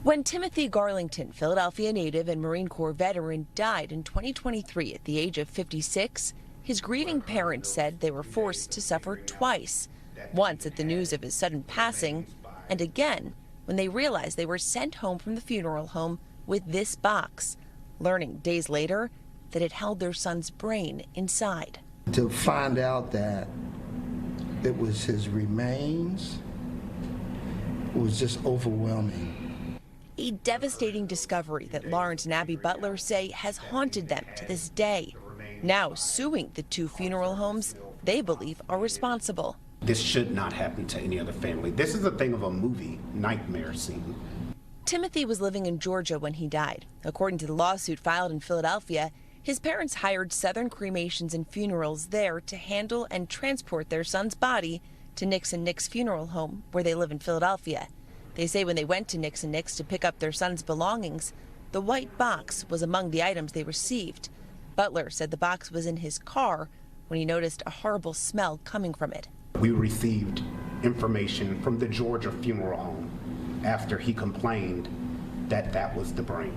When Timothy Garlington, Philadelphia native and Marine Corps veteran, died in 2023 at the age of 56, his grieving parents said they were forced to suffer twice. Once at the news of his sudden passing, and again when they realized they were sent home from the funeral home with this box, learning days later that it held their son's brain inside. To find out that it was his remains was just overwhelming. A devastating discovery that Lawrence and Abby Butler say has haunted them to this day, now suing the two funeral homes they believe are responsible. This should not happen to any other family. This is a thing of a movie nightmare scene. Timothy was living in Georgia when he died. According to the lawsuit filed in Philadelphia, his parents hired Southern Cremations and Funerals there to handle and transport their son's body to Nix and Nix Funeral Home, where they live in Philadelphia. They say when they went to Nix and Nix to pick up their son's belongings, the white box was among the items they received. Butler said the box was in his car when he noticed a horrible smell coming from it. We received information from the Georgia funeral home after he complained that that was the brain,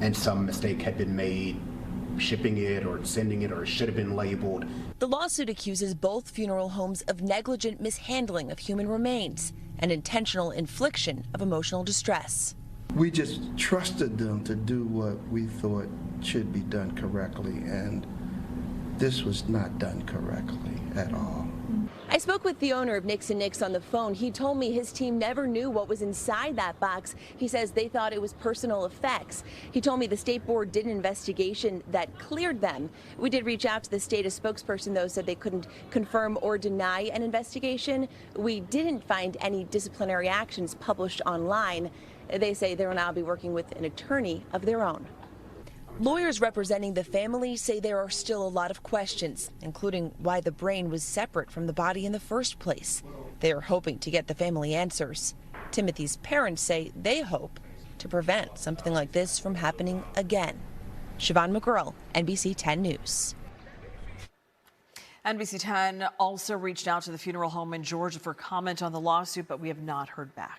and some mistake had been made shipping it or sending it, or it should have been labeled. The lawsuit accuses both funeral homes of negligent mishandling of human remains and intentional infliction of emotional distress. We just trusted them to do what we thought should be done correctly, and this was not done correctly at all. I spoke with the owner of Nix and Nix on the phone. He told me his team never knew what was inside that box. He says they thought it was personal effects. He told me the state board did an investigation that cleared them. We did reach out to the state. A spokesperson, though, said they couldn't confirm or deny an investigation. We didn't find any disciplinary actions published online. They say they will now be working with an attorney of their own. Lawyers representing the family say there are still a lot of questions, including why the brain was separate from the body in the first place. They are hoping to get the family answers. Timothy's parents say they hope to prevent something like this from happening again. Siobhan, McGirl, NBC 10 News. NBC 10 also reached out to the funeral home in Georgia for comment on the lawsuit, but we have not heard back.